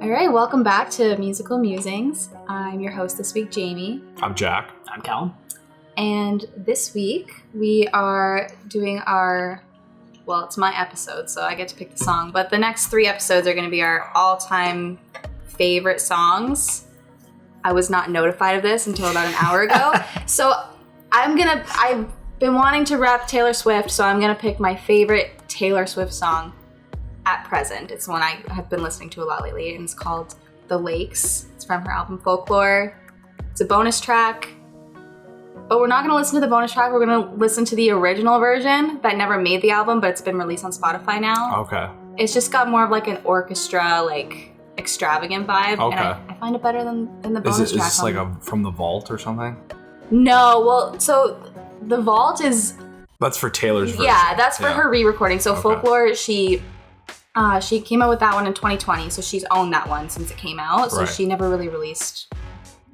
All right, welcome back to Musical Musings. I'm your host this week, Jamie. I'm Jack. I'm Callum. And this week we are doing it's my episode, so I get to pick the song. But the next 3 episodes are going to be our all-time favorite songs. I was not notified of this until about an hour ago. So I've been wanting to rep Taylor Swift, so I'm going to pick my favorite Taylor Swift song at present. It's one I have been listening to a lot lately, and it's called The Lakes. It's from her album Folklore. It's a bonus track, but we're not going to listen to the bonus track. We're going to listen to the original version that never made the album, but it's been released on Spotify now. Okay. It's just got more of like an orchestra, like extravagant vibe, Okay. and I find it better than the bonus Is track. this like from the vault or something? No, well, so the vault is... That's for Taylor's version. Yeah, that's for her re-recording. So Okay. Folklore, she came out with that one in 2020, so she's owned that one since it came out. So Right. she never really released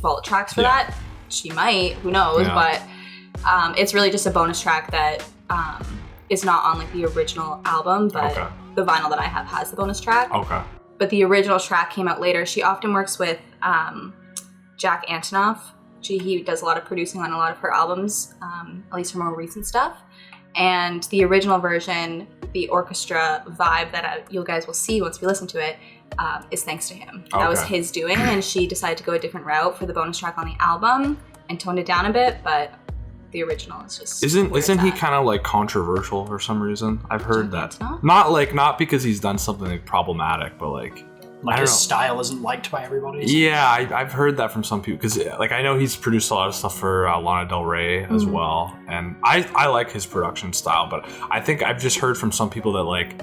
vault tracks for Yeah. that. She might, who knows? Yeah. But it's really just a bonus track that is not on like the original album, but Okay. the vinyl that I have has the bonus track. Okay. But the original track came out later. She often works with Jack Antonoff. He does a lot of producing on a lot of her albums, at least her more recent stuff. And the original version, the orchestra vibe that you guys will see once we listen to it, is thanks to him. That was Okay. his doing, and she decided to go a different route for the bonus track on the album and toned it down a bit, but the original is just... Isn't he kind of like controversial for some reason? I've heard Jack that. Antonoff? Not because he's done something like problematic, but like I don't His know. style isn't liked by everybody. Yeah, I've heard that from some people because like I know he's produced a lot of stuff for Lana Del Rey as well, and I like his production style, but I think I've just heard from some people that like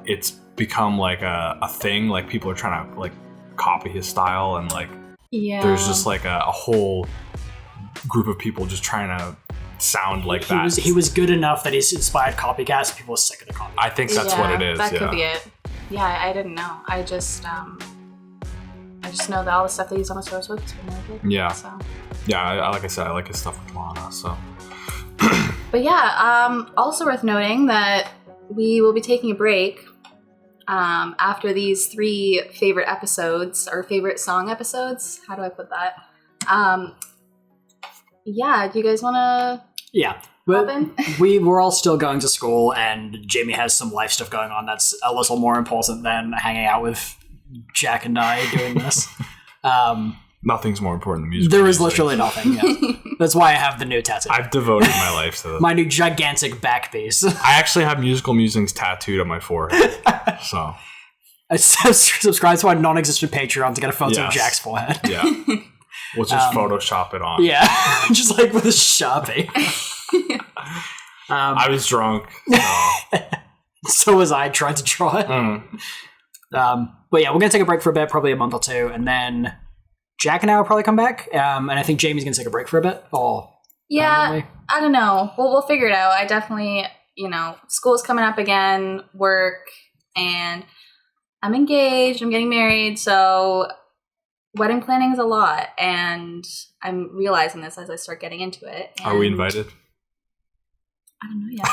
it's become like a thing, like people are trying to like copy his style, and like there's just like a whole group of people just trying to sound like that. He was good enough that he's inspired copycats. People are sick of the copy. I think that's what it is. That could be it. Yeah, I didn't know. I just know that all the stuff that he's done with Taylor Swift has been really good. Yeah. So. Yeah, I like I said, I like his stuff with Lana, so. But yeah, also worth noting that we will be taking a break after these 3 favorite episodes, or favorite song episodes. How do I put that? Yeah, do you guys want to... Yeah. But But we're all still going to school, and Jamie has some life stuff going on that's a little more important than hanging out with Jack and I doing this. Nothing's more important than music. There is literally nothing. Yeah. That's why I have the new tattoo. I've devoted my life to this. My new gigantic back piece. I actually have Musical Musings tattooed on my forehead. So. I subscribe to our non-existent Patreon to get a photo of Yes. Jack's forehead. Yeah. We'll just Photoshop it on. Yeah. Just like with a Sharpie. I was drunk. So. So was I trying to draw it. But yeah, we're going to take a break for a bit, probably a month or 2, and then Jack and I will probably come back. And I think Jamie's going to take a break for a bit. yeah, I don't know. We'll figure it out. I definitely, school's coming up again, work, and I'm engaged. I'm getting married, so wedding planning is a lot, and I'm realizing this as I start getting into it. Are we and- invited? I don't know yet.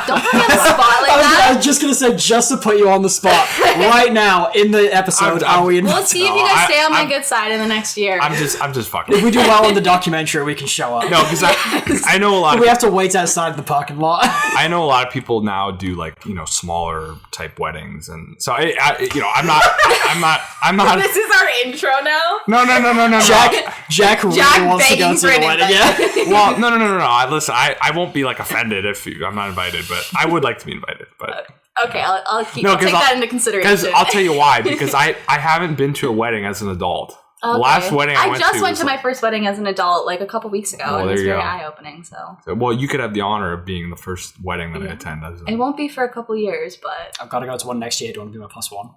Don't put me on the spot like I that. was just going to say, just to put you on the spot, right now in the episode, are we invited? We'll see if you guys stay on my good side in the next year. I'm just fucking. If we do well in the documentary, we can show up. No, because I know a lot. We have to wait outside the parking lot. I know a lot of people now do like smaller type weddings, and so I'm not. This is our intro now. No. Jack really Jack wants to go begging to for the an wedding. invite. Yeah. Well, no. Listen, I won't be like offended if I'm not invited, but I would like to be invited. But Okay, I'll take 'cause that into consideration. because I'll tell you why. Because I haven't been to a wedding as an adult. Okay. The last wedding I just went was to my like- first wedding as an adult like a couple weeks ago, Oh, and it there was you very go. eye-opening. So Well, you could have the honor of being the first wedding that I attend. it won't be for a couple years, but I've got to go to one next year. Do you want to be my +1?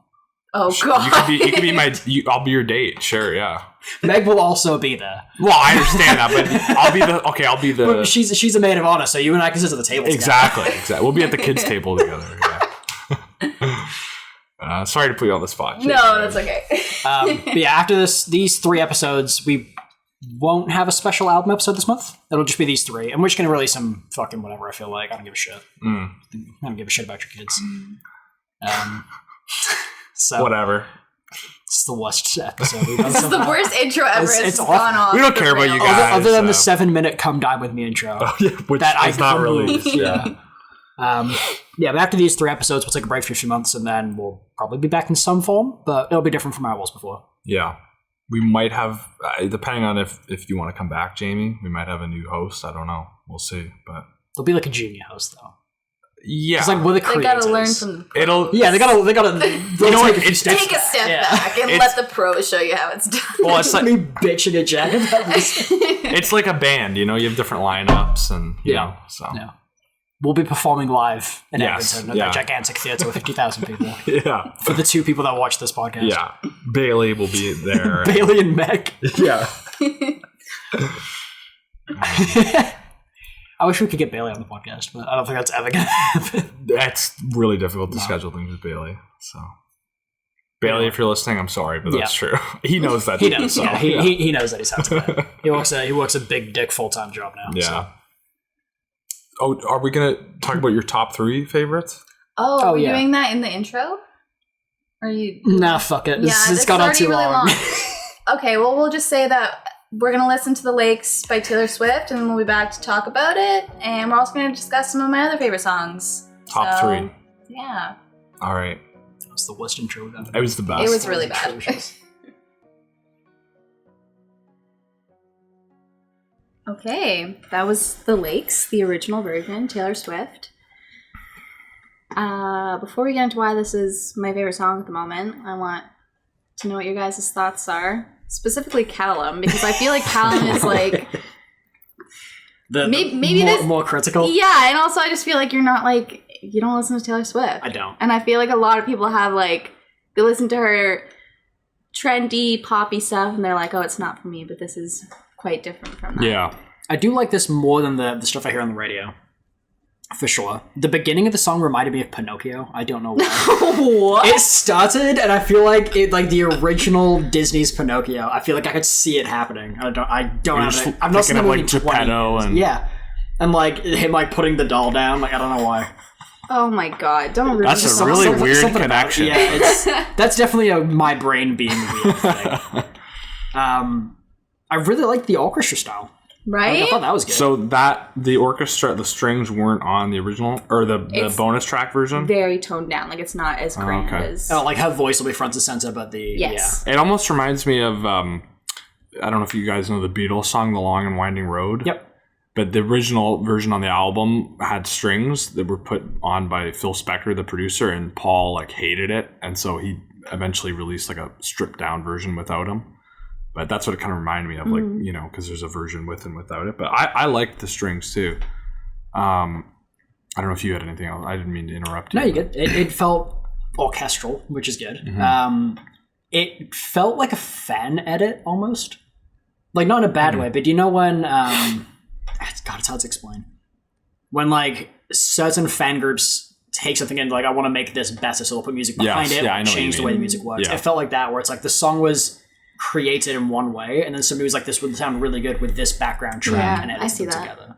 oh god, You could be my. I'll be your date. Sure, yeah. Meg will also be there. Well, I understand that, but I'll be the. But she's a maid of honor, so you and I can sit at the table together. Exactly. We'll be at the kids' table together. Yeah. Sorry to put you on the spot. no, that's okay. But yeah, after these 3 episodes, we won't have a special album episode this month. It'll just be these 3, and we're just gonna release some fucking whatever I feel like. I don't give a shit. I don't give a shit about your kids. So Whatever. It's the worst episode we've done. This is the worst intro ever. It's awful. gone off. We don't the care about you rails. guys. Other than the 7-minute "Come Die With Me" intro. Oh, yeah, which that is not released. Yeah. But after these 3 episodes, we'll take a break for a few months, and then we'll probably be back in some form, but it'll be different from how it was before. Yeah. We might have, depending on if you want to come back, Jamie, we might have a new host. I don't know. We'll see. But There'll be like a junior host, though. yeah. It's like we're the They creators. gotta learn from the pros. It'll. Yeah, they gotta. You know what? It's Take a step Yeah. back and let the pros show you how it's done. Well, it's like me bitching at Jack about this. it's like a band. You know, you have different lineups, and you know, so Yeah. We'll be performing live in Yes, Edmonton at yeah. that gigantic theatre with 50,000 people. yeah, For the 2 people that watch this podcast. yeah. Bailey will be there. Bailey and Meg. Yeah. I wish we could get Bailey on the podcast, but I don't think that's ever going to happen. That's really difficult to schedule things with Bailey. So, Bailey, if you're listening, I'm sorry, but that's true. He knows that. He knows. So, Yeah, he knows that he's had to. He works a big dick full-time job now. Yeah. So. Oh, are we gonna talk about your top 3 favorites? Oh, are we yeah. doing that in the intro? Or are you? Nah, fuck it. Yeah, This this gone on is too already long. really long. Okay, well, we'll just say that we're going to listen to The Lakes by Taylor Swift, and then we'll be back to talk about it. And we're also going to discuss some of my other favorite songs. Top 3. Yeah. All right. That was the worst intro we've ever It was the best. It was really bad. Okay, that was The Lakes, the original version, Taylor Swift. Before we get into why this is my favorite song at the moment, I want to know what your guys' thoughts are. Specifically Callum, because I feel like Callum is like... maybe more critical. Yeah, and also I just feel like you're not like... You don't listen to Taylor Swift. I don't. And I feel like a lot of people have like... They listen to her trendy, poppy stuff, and they're like, oh, it's not for me, but this is quite different from that. Yeah. I do like this more than the stuff I hear on the radio. For sure. The beginning of the song reminded me of Pinocchio. I don't know why. What? It started, and I feel like it, like the original Disney's Pinocchio. I feel like I could see it happening. I don't You're have just it. I've not seen picking the up, movie like, in 20 Geppetto years. and- Yeah. And like him like putting the doll down. Like I don't know why. Oh my god, don't ruin That's this a song. really weird Something about it. connection. Yeah, that's definitely my brain being weird thing. I really like the orchestra style. Right? I thought that was good. So that the orchestra, the strings weren't on the original or the It's bonus track version. Very toned down. Like it's not as grand okay. as... like her voice will be front and center, but the Yes. It almost reminds me of I don't know if you guys know the Beatles song "The Long and Winding Road." Yep. But the original version on the album had strings that were put on by Phil Spector, the producer, and Paul like hated it, and so he eventually released like a stripped down version without him. But that's what it kind of reminded me of, like, you know, because there's a version with and without it. But I liked the strings too. I don't know if you had anything else. I didn't mean to interrupt you. No, you good. It felt orchestral, which is good. Mm-hmm. It felt like a fan edit almost, like not in a bad way. But do you know when? God, it's hard to explain. When like certain fan groups take something and like I want to make this better, so they'll put music behind it, I know what change you the way the mean. music works. Yeah. It felt like that, where it's like the song was created in one way, and then somebody was like, "This would sound really good with this background track," Yeah, and I edit see them that. together.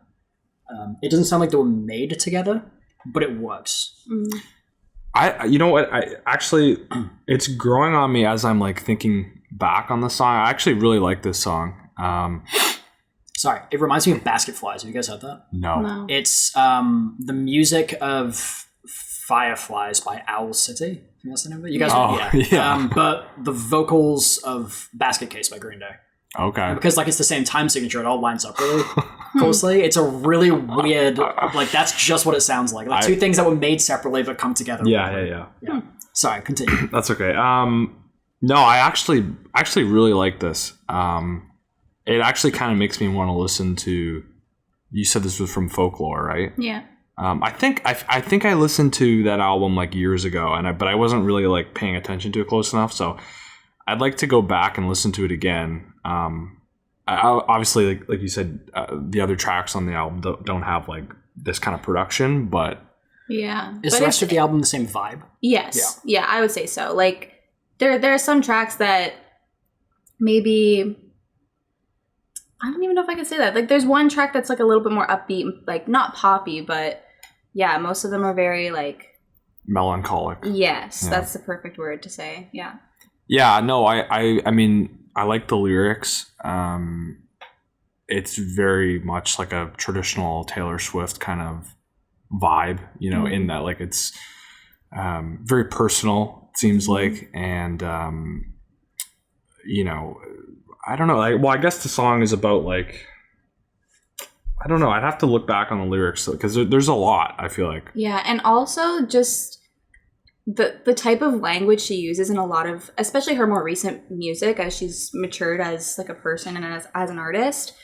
It doesn't sound like they were made together, but it works. You know what? I actually, it's growing on me as I'm like thinking back on the song. I actually really like this song. Sorry, it reminds me of Basket Flies. Have you guys heard that? No. No. It's the music of Fireflies by Owl City. I think that's the name of it. You guys, yeah. But the vocals of Basket Case by Green Day. Okay. Because like it's the same time signature, it all lines up really closely. It's a really weird, like that's just what it sounds like. Like two things that were made separately but come together. Yeah. Sorry, continue. That's okay. No, I actually really like this. It actually kind of makes me want to listen to. You said this was from Folklore, right? Yeah. I think I listened to that album like years ago, but I wasn't really like paying attention to it close enough. So I'd like to go back and listen to it again. Obviously, like you said, the other tracks on the album don't have like this kind of production, but Yeah. Is But the rest of the album the same vibe? Yes. Yeah, I would say so. Like there are some tracks that maybe I don't even know if I can say that. Like there's one track that's like a little bit more upbeat, like not poppy, but yeah, most of them are very like melancholic. yes, Yeah. that's the perfect word to say. Yeah. Yeah, no, I mean, I like the lyrics. It's very much like a traditional Taylor Swift kind of vibe, you know, in that like it's very personal, it seems like, and you know, I don't know. Well, I guess the song is about like, I don't know. I'd have to look back on the lyrics because there's a lot, I feel like. Yeah, and also just the type of language she uses in a lot of, especially her more recent music, as she's matured as like a person and as an artist,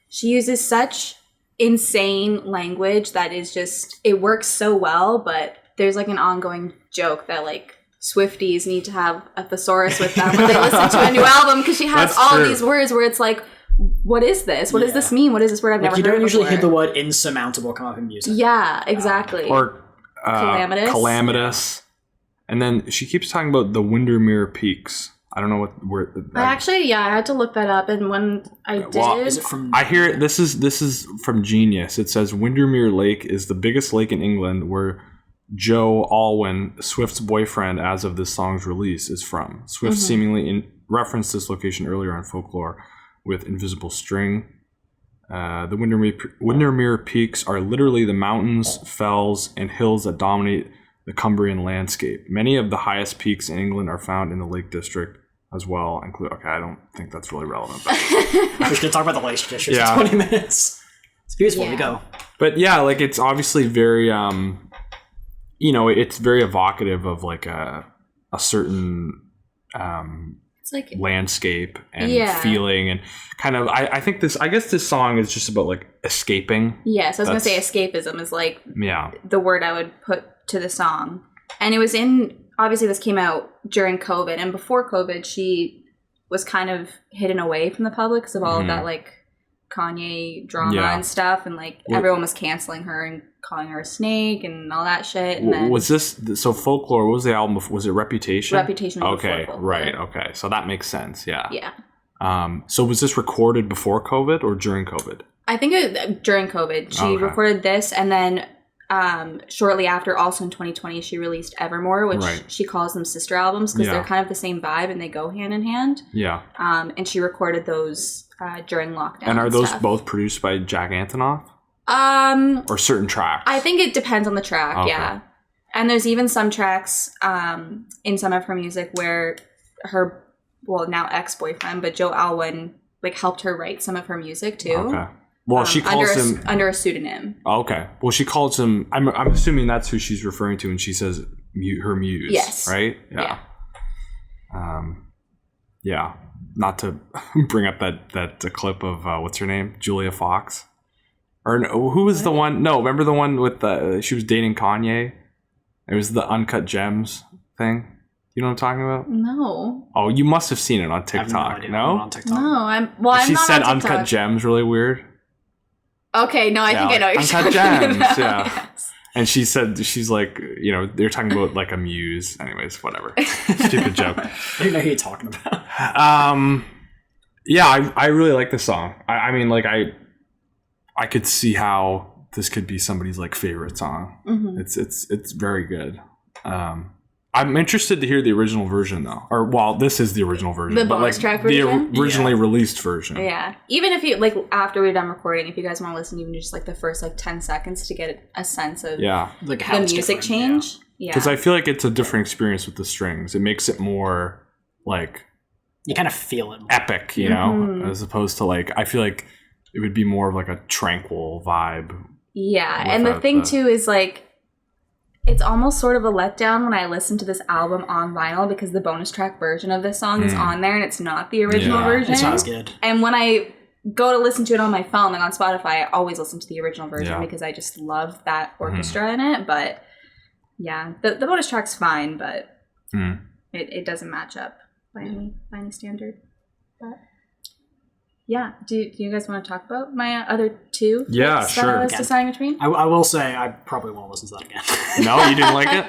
she uses such insane language that is just, it works so well, but there's like an ongoing joke that like Swifties need to have a thesaurus with them when they listen to a new album, because she has all these words where it's like, what is this? What does this mean? What is this word I've never heard before? You don't usually hear the word insurmountable come up in music. Yeah, exactly. Or calamitous. And then she keeps talking about the Windermere Peaks. I don't know what word. I had to look that up, and when I did, is it from? I hear this is from Genius. It says Windermere Lake is the biggest lake in England, where Joe Alwyn, Swift's boyfriend as of this song's release, is from. Swift seemingly referenced this location earlier on Folklore with Invisible String. The Windermere Peaks are literally the mountains, fells, and hills that dominate the Cumbrian landscape. Many of the highest peaks in England are found in the Lake District as well. Okay, I don't think that's really relevant. But We're just going to talk about the Lake District for 20 minutes. It's beautiful. We go. But yeah, like it's obviously very, you know, it's very evocative of like a certain it's like landscape and feeling, and kind of I guess this song is just about like escaping. Yes, I was gonna say escapism is like the word I would put to the song. And it was obviously this came out during COVID, and before COVID she was kind of hidden away from the public because of all of that like Kanye drama and stuff, and like everyone was canceling her and calling her a snake and all that shit. And then was this Folklore? What was the album before? Was it Reputation? Reputation. Was okay, before right. Okay, so that makes sense. Yeah. Yeah. So was this recorded before COVID or during COVID? I think during COVID. She recorded this, and then shortly after, also in 2020, she released Evermore, which she calls them sister albums because they're kind of the same vibe and they go hand in hand. Yeah. And she recorded those during lockdown. And are those both produced by Jack Antonoff? Or certain tracks? I think it depends on the track, yeah. And there's even some tracks in some of her music where her, well, now ex-boyfriend, but Joe Alwyn, like helped her write some of her music too. Okay. Well, she calls him under a pseudonym. Okay. Well, she calls him. I'm assuming that's who she's referring to when she says her muse. Yes. Right. Yeah. Yeah. Not to bring up that clip of what's her name, Julia Fox, or no, who was the one? No, remember the one with she was dating Kanye. It was the Uncut Gems thing. You know what I'm talking about? No. Oh, you must have seen it on TikTok. No. On TikTok. No, I'm she not said on TikTok. Uncut Gems really weird. Okay, no, I think I know you're Uncut talking Gems, about. yeah. Yes. And she said, she's like, you know, they're talking about like a muse. Anyways, whatever. Stupid joke. I don't know who you're talking about. Yeah, I really like this song. I mean, like I could see how this could be somebody's like favorite song. Mm-hmm. It's very good. I'm interested to hear the original version though, or well, this is the original version, the bonus track version, the originally released version. Yeah, even if you like after we're done recording, if you guys want to listen, even just like the first like 10 seconds to get a sense of like how the music change. Yeah, because I feel like it's a different experience with the strings. It makes it more like you kind of feel it more. Epic, you know, as opposed to like I feel like it would be more of like a tranquil vibe. Yeah, and the thing too is like. It's almost sort of a letdown when I listen to this album on vinyl because the bonus track version of this song is on there and it's not the original version. It's not as good. And when I go to listen to it on my phone, like on Spotify, I always listen to the original version because I just love that orchestra in it. But yeah, the bonus track's fine, but it doesn't match up by any standard. But yeah, do you guys want to talk about my other two? Yeah, sure. That I was deciding between. I will say I probably won't listen to that again. No, you didn't like it?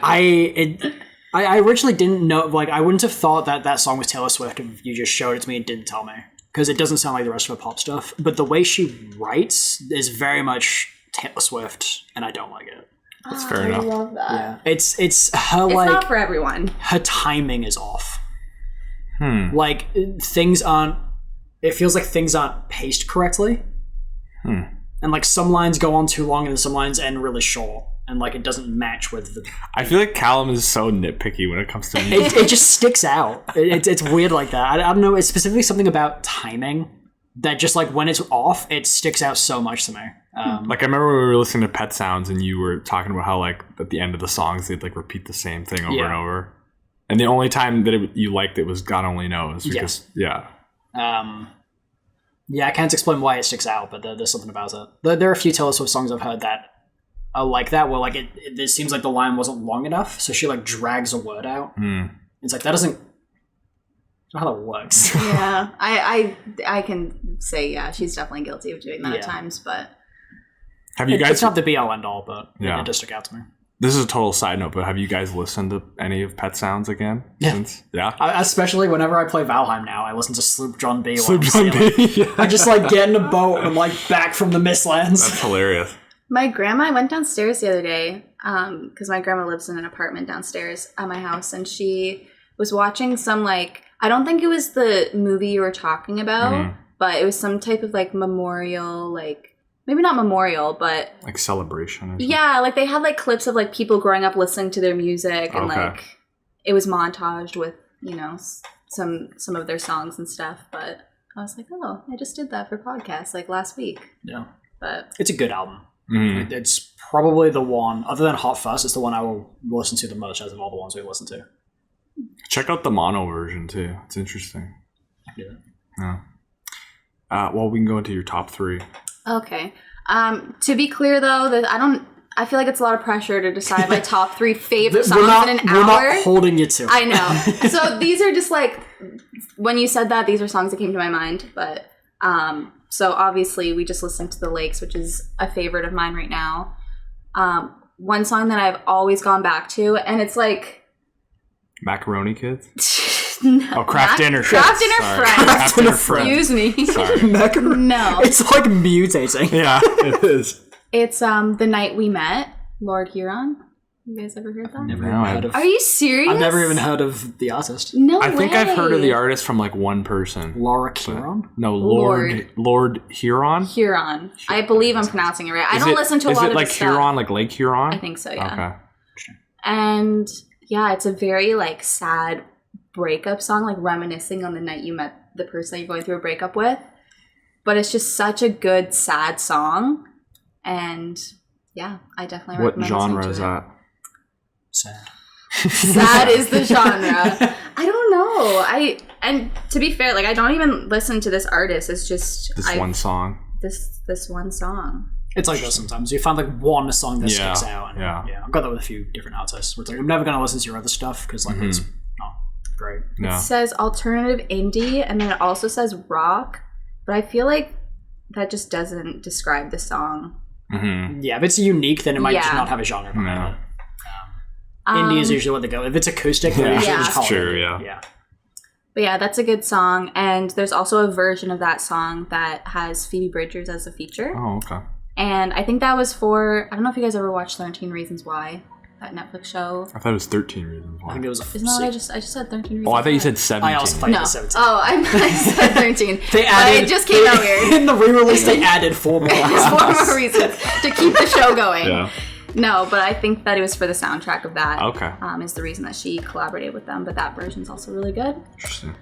I originally didn't know. Like, I wouldn't have thought that song was Taylor Swift if you just showed it to me and didn't tell me, because it doesn't sound like the rest of her pop stuff. But the way she writes is very much Taylor Swift, and I don't like it. That's fair enough. I love that. Yeah, it's her it's like not for everyone. Her timing is off. Like things aren't. It feels like things aren't paced correctly. And like some lines go on too long, and some lines end really short, and like it doesn't match with the. I feel like Callum is so nitpicky when it comes to music. It just sticks out. It's weird like that. I don't know. It's specifically something about timing that just like when it's off, it sticks out so much to me. Like I remember when we were listening to Pet Sounds, and you were talking about how like at the end of the songs they'd like repeat the same thing over and over, and the only time that you liked it was God Only Knows. Because, Yeah, I can't explain why it sticks out, but there's something about it. There are a few Taylor Swift songs I've heard that are like that, where like it seems like the line wasn't long enough, so she like drags a word out. It's like that doesn't. That's not how that works. Yeah, I can say she's definitely guilty of doing that at times, but have you guys? It's not the be all end all, but Yeah. it just stuck out to me. This is a total side note, but have you guys listened to any of Pet Sounds again? Yeah. Especially whenever I play Valheim now, I listen to Sloop John B. Sloop John B. Yeah. I just like get in a boat and I'm like back from the Mistlands. That's hilarious. My grandma, I went downstairs the other day because my grandma lives in an apartment downstairs at my house, and she was watching some like, I don't think it was the movie you were talking about, but it was some type of like memorial, like maybe not memorial, but like celebration or something. Yeah, like they had like clips of like people growing up listening to their music, and like it was montaged with, you know, some of their songs and stuff. But I was like, oh, I just did that for podcasts like last week. Yeah. But it's a good album. It's probably the one, other than Hot Fuss, it's the one I will listen to the most out of all the ones we listen to. Check out the mono version too. It's interesting. Yeah. Well, we can go into your top 3. Okay. To be clear though, that I feel like it's a lot of pressure to decide my top 3 favorite songs in an hour. We're not holding you to it. I know. So these are just like, when you said that, these are songs that came to my mind. But so obviously we just listened to The Lakes, which is a favorite of mine right now. One song that I've always gone back to, and it's like Macaroni Kids? No, Kraft Dinner Kraft Dinner Friends. Kraft Dinner Friends. Excuse me. Sorry. No. It's like mutating. Yeah, it is. It's The Night We Met, Lord Huron. You guys ever heard that? Never even heard of. Are you serious? I've never even heard of the artist. No I way. think I've heard of the artist from like one person. Laura Huron? No, Lord Huron? Huron. I believe I'm pronouncing it right. I don't listen to a lot of Is it like his Huron, stuff. like Lake Huron? I think so, yeah. Okay. And yeah, it's a very like sad breakup song, like reminiscing on the night you met the person that you're going through a breakup with. But it's just such a good sad song, and yeah, I definitely What recommend genre listening is to it. that? Sad. Sad is the genre. I don't know. And to be fair, like I don't even listen to this artist. It's just One song. This one song. It's like that sometimes. You find like one song that Yeah, sticks out. And, yeah. I've got that with a few different artists. Where it's like, I'm never going to listen to your other stuff because like it's not great. Yeah. It says alternative indie, and then it also says rock, but I feel like that just doesn't describe the song. Yeah, if it's unique, then it might just not have a genre behind it. Indie is usually what they go. If it's acoustic, they usually just call it indie. Yeah. But yeah, that's a good song, and there's also a version of that song that has Phoebe Bridgers as a feature. Oh, okay. And I think that was for, I don't know if you guys ever watched 13 Reasons Why, that Netflix show. I thought it was 13 Reasons Why. I think it was Isn't that what I just said 13 Reasons Oh, I thought you Why. said 17. I also thought No. it was 17. Oh, I said 13. They added, but it just came out weird. In the re-release, they added 4 more. There's 4 more reasons to keep the show going. Yeah. No, but I think that it was for the soundtrack of that. Okay. Is the reason that she collaborated with them, but that version's also really good. Interesting.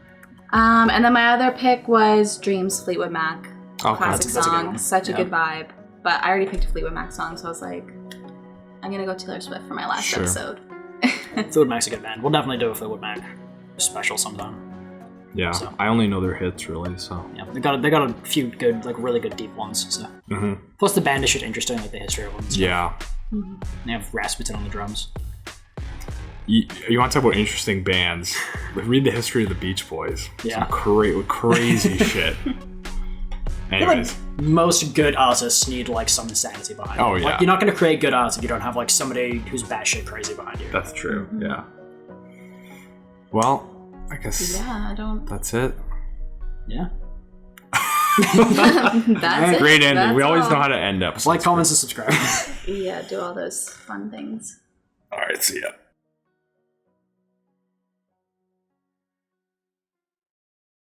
And then my other pick was Dreams, Fleetwood Mac. Okay. Classic That's a good song, one. such a Yeah. good vibe. But I already picked a Fleetwood Mac song, so I was like, I'm gonna go Taylor Swift for my last episode. Fleetwood Mac's a good band. We'll definitely do a Fleetwood Mac special sometime. Yeah. So. I only know their hits, really, so. Yeah, they got a few good, like really good deep ones. So. Plus the band is shit interesting, like the history of them. And stuff. Yeah. They have Rasputin on the drums. You want to talk about interesting bands? Read the history of the Beach Boys. Yeah. Some crazy shit. I feel like Anyways. most good artists need like some insanity behind Oh, them. yeah. Like, you're not going to create good art if you don't have like somebody who's batshit crazy behind you. That's true, yeah. Well, I guess Yeah, I don't. that's it. Yeah. That's it. Great ending. That's We always all. know how to end episodes. Like, comments, and subscribe. Yeah, do all those fun things. All right, see ya.